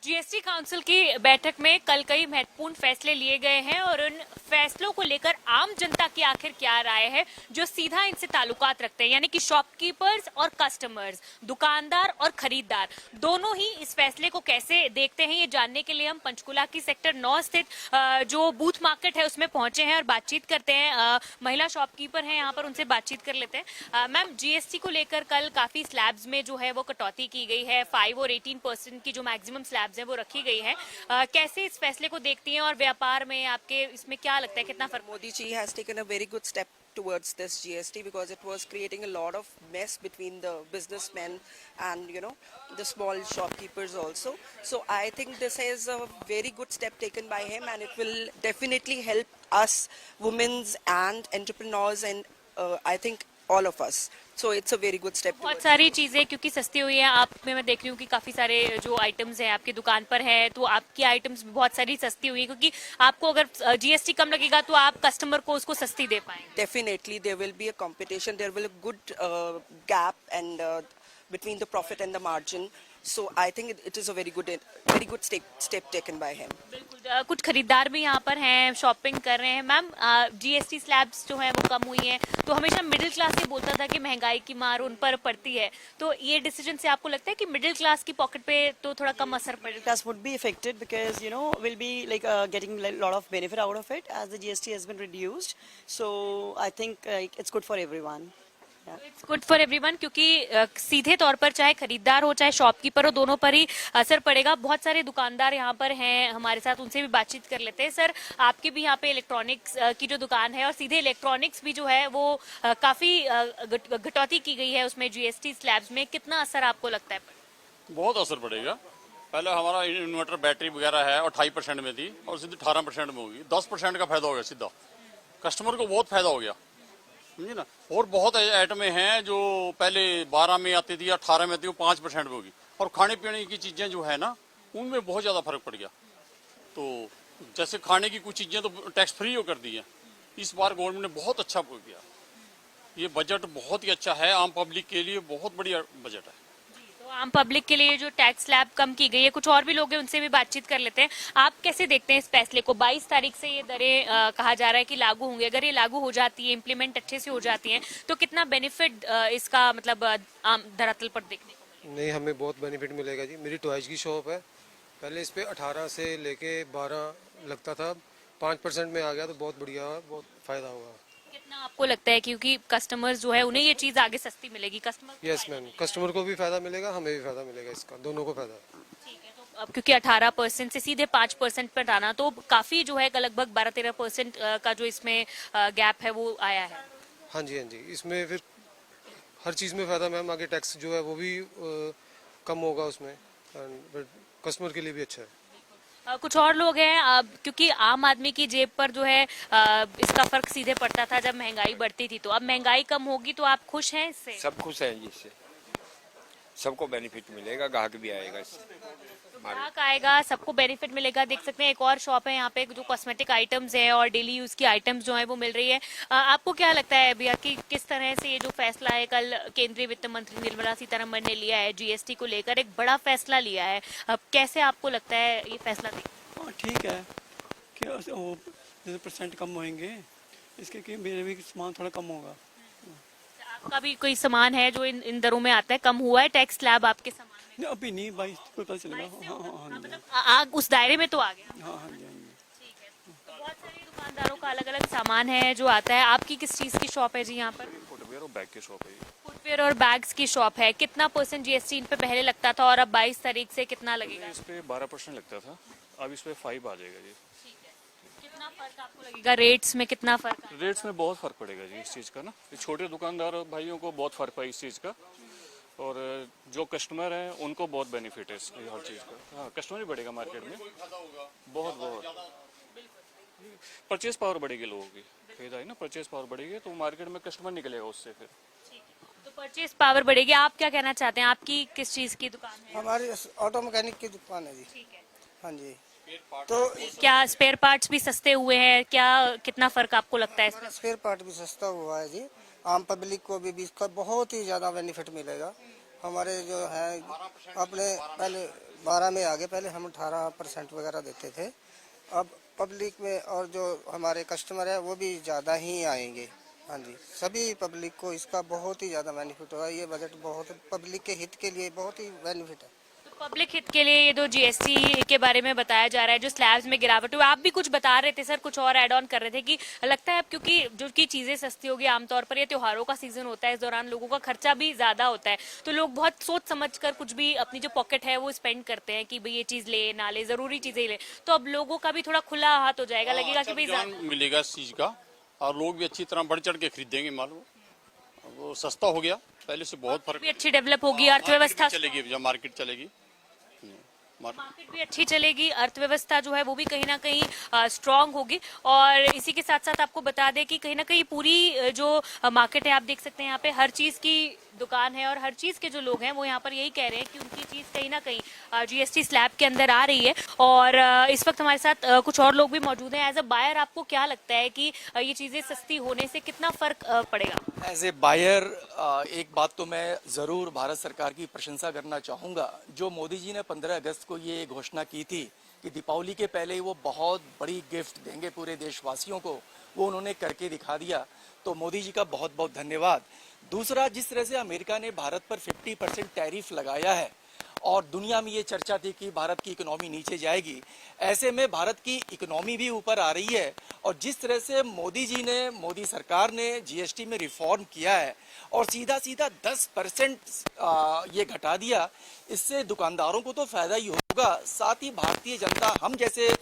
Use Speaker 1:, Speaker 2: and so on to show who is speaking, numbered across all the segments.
Speaker 1: GST council की बैठक में कल कई महत्वपूर्ण फैसले लिए गए हैं और उन फैसलों को लेकर आम जनता की आखिर क्या राय है, जो सीधा इनसे ताल्लुकात रखते हैं, यानी कि शॉपकीपर्स और कस्टमर्स, दुकानदार और खरीदार, दोनों ही इस फैसले को कैसे देखते हैं, ये जानने के लिए हम पंचकुला की सेक्टर 9 स्थित जो बूथ मार्केट है उसमें पहुंचे हैं और बातचीत करते हैं। महिला शॉपकीपर हैं यहाँ पर, उनसे बातचीत कर लेते हैं। मैम, जीएसटी को लेकर कल काफी स्लैब्स में जो है वो कटौती की गई है, 5 और 18% की जो मैक्सिमम स्लैब्स है वो रखी गई है। कैसे इस फैसले को देखती हैं और व्यापार में आपके इसमें क्या लगता है, कितना फर्क?
Speaker 2: Modi ji has taken a very good step towards this GST because it was creating a lot of mess between the businessmen and the small shopkeepers also. So I think this is a very good step taken by him and it will definitely help us women's and entrepreneurs and I think all of us. So it's a very good step.
Speaker 1: बहुत सारी चीजें क्योंकि सस्ती हुई है। आप में मैं देख रही हूँ कि काफी सारे जो आइटम्स हैं आपकी दुकान पर है, तो आपकी आइटम्स भी बहुत सारी सस्ती हुई है, क्योंकि आपको अगर जीएसटी कम लगेगा तो आप कस्टमर को उसको सस्ती दे पाएंगे।
Speaker 2: Definitely there will be a competition. There will be a good gap and between the profit and the margin. So I think it is a very good step taken by him.
Speaker 1: बिल्कुल। कुछ खरीदार भी यहाँ पर हैं, shopping कर रहे हैं। मैम, जीएसटी स्लैब्स जो है वो कम हुई हैं, तो हमेशा मिडिल क्लास ये बोलता था कि महंगाई की मार उन पर पड़ती है, तो ये डिसीजन से आपको लगता है कि मिडिल क्लास की पॉकेट पे तो थोड़ा कम असर पड़ेगा?
Speaker 3: Class would be affected because we'll be like getting a lot of benefit out of it as the GST has been reduced. So I think it's good for everyone.
Speaker 1: It's good for everyone, क्योंकि सीधे तौर पर चाहे खरीदार हो चाहे shopkeeper हो, दोनों पर ही असर पड़ेगा। बहुत सारे दुकानदार यहाँ पर हैं हमारे साथ, उनसे भी बातचीत कर लेते हैं। सर, आपके भी यहाँ पे इलेक्ट्रॉनिक्स की जो दुकान है और सीधे इलेक्ट्रॉनिक्स भी जो है वो काफी कटौती की गई है उसमें जीएसटी स्लैब्स में, कितना असर आपको लगता है?
Speaker 4: बहुत असर पड़ेगा। पहले हमारा इन्वर्टर बैटरी वगैरह है और 28% में थी और सीधे 18% में होगी। 10% का फायदा हो गया सीधा, कस्टमर को बहुत फायदा हो गया, समझे ना। और बहुत आइटमें हैं जो पहले 12 में आती थी, 18 में आती, वो 5% में होगी। और खाने पीने की चीजें जो है ना, उनमें बहुत ज्यादा फर्क पड़ गया। तो जैसे खाने की कुछ चीजें तो टैक्स फ्री हो कर दी है। इस बार गवर्नमेंट ने बहुत अच्छा किया। ये बजट बहुत ही अच्छा है, आम पब्लिक के लिए बहुत बढ़िया बजट है।
Speaker 1: तो आम पब्लिक के लिए जो टैक्स स्लैब कम की गई है, कुछ और भी लोग हैं उनसे भी बातचीत कर लेते हैं। आप कैसे देखते हैं इस फैसले को? 22 तारीख से ये दरें कहा जा रहा है कि लागू होंगे। अगर ये लागू हो जाती है, इम्प्लीमेंट अच्छे से हो जाती हैं, तो कितना बेनिफिट इसका मतलब आम धरातल पर देखने को?
Speaker 5: नहीं, हमें बहुत बेनिफिट मिलेगा जी। मेरी टॉयज की शॉप है, पहले इस पे 18 से लेके 12 लगता था, 5% में आ गया, तो बहुत बढ़िया, बहुत फायदा होगा।
Speaker 1: कितना आपको लगता है, क्योंकि कस्टमर्स जो है उन्हें ये चीज आगे सस्ती मिलेगी? कस्टमर
Speaker 5: यस मैम, कस्टमर को भी फायदा मिलेगा, हमें भी फायदा मिलेगा, इसका दोनों को फायदा।
Speaker 1: ठीक है। तो अब क्योंकि 18% से सीधे 5% पर आना, तो काफी जो है लगभग 12-13% का जो इसमें गैप है वो आया है।
Speaker 5: हाँ जी, हाँ जी, इसमें फिर हर चीज़ में फायदा मैम। आगे टैक्स जो है वो भी कम होगा उसमें, कस्टमर के लिए भी अच्छा है।
Speaker 1: कुछ और लोग हैं, क्योंकि आम आदमी की जेब पर जो है इसका फर्क सीधे पड़ता था जब महंगाई बढ़ती थी, तो अब महंगाई कम होगी, तो आप खुश हैं इससे?
Speaker 6: सब खुश हैं जी, इससे सबको बेनिफिट मिलेगा, ग्राहक भी आएगा इससे,
Speaker 1: ग्राहक आएगा, सबको बेनिफिट मिलेगा। देख सकते हैं एक और शॉप है यहाँ पे जो कॉस्मेटिक आइटम्स है और डेली यूज की आइटम्स जो है वो मिल रही है। आपको क्या लगता है भैया कि किस तरह से ये जो फैसला है कल केंद्रीय वित्त मंत्री निर्मला सीतारमण ने लिया है, जीएसटी को लेकर एक बड़ा फैसला लिया है, अब कैसे आपको लगता है ये फैसला?
Speaker 3: ठीक है कि वो 10% कम होंगे इसके, कि मेरे भी सामान थोड़ा कम होगा।
Speaker 1: आपका भी कोई सामान है जो इन दरों में आता है, कम हुआ है टैक्स स्लैब आपके सामान में?
Speaker 3: नहीं, अभी नहीं, 22 को पता चलेगा। हाँ,
Speaker 1: मतलब उस दायरे में तो आ गया।
Speaker 3: हाँ जी।
Speaker 1: ठीक है। तो बहुत सारे दुकानदारों का अलग अलग सामान है जो आता है। आपकी किस चीज की शॉप है जी यहाँ पर?
Speaker 4: फुटवेयर और बैग की शॉप है।
Speaker 1: फुटवेयर और बैग्स की शॉप है। कितना % जीएसटी इन पे पहले लगता था और अब 22 तारीख से कितना लगेगा?
Speaker 4: इस पे 12% लगता था, अब इस पे 5 आ जाएगा जी।
Speaker 1: कितना फर्क आपको लगेगा? रेट्स में कितना फर्क है?
Speaker 4: रेट्स में बहुत फर्क पड़ेगा जी इस चीज़ का ना। छोटे दुकानदार भाइयों को बहुत फर्क पड़ा इस चीज़ का, और जो कस्टमर हैं उनको बहुत बेनिफिट है इस हर चीज़ का। हाँ, कस्टमर ही बढ़ेगा मार्केट में, बहुत परचेज पावर बढ़ेगी लोगों की, फायदा है ना। परचेज पावर बढ़ेगी तो मार्केट में कस्टमर निकलेगा उससे फिर।
Speaker 1: तो परचेज पावर बढ़ेगी। आप क्या कहना चाहते हैं? आपकी किस चीज की दुकान है?
Speaker 7: हमारी ऑटो मैकेनिक की दुकान है जी।
Speaker 1: ठीक है।
Speaker 7: हाँ जी। तो
Speaker 1: क्या स्पेयर पार्ट्स भी सस्ते हुए हैं? क्या कितना फर्क आपको लगता है इसमें?
Speaker 7: स्पेयर पार्ट भी सस्ता हुआ है जी। आम पब्लिक को भी इसका बहुत ही ज़्यादा बेनिफिट मिलेगा। हमारे जो है अपने पहले 12 में आ गए। पहले हम 18% वगैरह देते थे। अब पब्लिक में और जो हमारे कस्टमर है वो भी ज़्यादा ही आएंगे। हाँ जी, सभी पब्लिक को इसका बहुत ही ज़्यादा बेनिफिट होगा। ये बजट बहुत पब्लिक के हित के लिए बहुत ही बेनिफिट है।
Speaker 1: पब्लिक हित के लिए ये जो जीएसटी के बारे में बताया जा रहा है, जो स्लैब्स में गिरावट हुई, आप भी कुछ बता रहे थे सर, कुछ और ऐड ऑन कर रहे थे कि लगता है अब क्योंकि जो की चीजें सस्ती होगी, आमतौर पर ये त्योहारों का सीजन होता है, इस दौरान लोगों का खर्चा भी ज्यादा होता है, तो लोग बहुत सोच समझ कर कुछ भी अपनी जो पॉकेट है वो स्पेंड करते हैं कि भाई ये चीज ले ना ले, जरूरी चीजें ले। तो अब लोगों का भी थोड़ा खुला हाथ हो जाएगा, लगेगा कि भाई
Speaker 4: रुझान मिलेगा इस चीज का और लोग भी अच्छी तरह बढ़ चढ़ के खरीदेंगे माल। वो सस्ता हो गया, पहले से बहुत फर्क
Speaker 1: भी अच्छी डेवलप होगी, अर्थव्यवस्था
Speaker 4: चलेगी जब मार्केट चलेगी।
Speaker 1: मार्केट भी अच्छी चलेगी, अर्थव्यवस्था जो है वो भी कहीं ना कहीं स्ट्रांग होगी। और इसी के साथ साथ आपको बता दें कि कहीं ना कहीं पूरी जो मार्केट है, आप देख सकते हैं यहाँ पे हर चीज की दुकान है और हर चीज के जो लोग हैं वो यहाँ पर यही कह रहे हैं कि उनकी चीज कहीं ना कहीं जीएसटी स्लैब के अंदर आ रही है। और इस वक्त हमारे साथ कुछ और लोग भी मौजूद हैं। एज अ बायर आपको क्या लगता है कि ये चीजें सस्ती होने से कितना फर्क पड़ेगा?
Speaker 8: एज ए बायर एक बात तो मैं ज़रूर भारत सरकार की प्रशंसा करना चाहूँगा। जो मोदी जी ने 15 अगस्त को ये घोषणा की थी कि दीपावली के पहले ही वो बहुत बड़ी गिफ्ट देंगे पूरे देशवासियों को, वो उन्होंने करके दिखा दिया। तो मोदी जी का बहुत बहुत धन्यवाद। दूसरा, जिस तरह से अमेरिका ने भारत पर 50% टैरिफ लगाया है और दुनिया में ये चर्चा थी कि भारत की इकोनॉमी नीचे जाएगी, ऐसे में भारत की इकोनॉमी भी ऊपर आ रही है। और जिस तरह से मोदी सरकार ने जीएसटी में रिफॉर्म किया है और सीधा सीधा 10% ये घटा दिया, इससे दुकानदारों को तो फायदा ही होगा, साथ ही भारतीय जनता, हम जैसे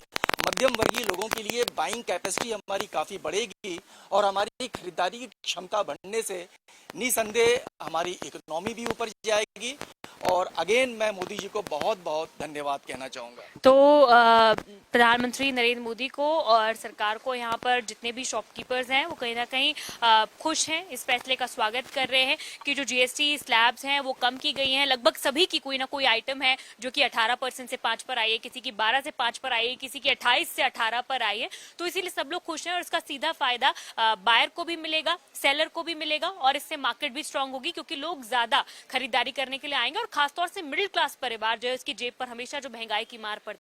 Speaker 8: मध्यम वर्गीय लोगों के लिए बाइंग कैपेसिटी हमारी काफ़ी बढ़ेगी और हमारी खरीदारी की क्षमता बढ़ने से निसंदेह हमारी इकोनॉमी भी ऊपर जाएगी। और अगेन मैं मोदी जी को बहुत बहुत धन्यवाद कहना चाहूँगा।
Speaker 1: तो प्रधानमंत्री नरेंद्र मोदी को और सरकार को, यहाँ पर जितने भी शॉपकीपर्स हैं वो कहीं ना कहीं खुश हैं, इस फैसले का स्वागत कर रहे हैं कि जो जीएसटी स्लैब्स हैं वो कम की गई हैं। लगभग सभी की कोई ना कोई आइटम है जो कि 18% से 5 पर आई है, किसी की 12 से 5 पर आई है, किसी की 28 से 18 पर आई है। तो इसीलिए सब लोग खुश हैं और इसका सीधा फायदा बायर को भी मिलेगा, सेलर को भी मिलेगा और इससे मार्केट भी स्ट्रांग होगी, क्योंकि लोग ज्यादा खरीदारी करने के लिए आएंगे। और खासतौर से मिडिल क्लास परिवार जो है, उसकी जेब पर हमेशा जो महंगाई की मार पड़ती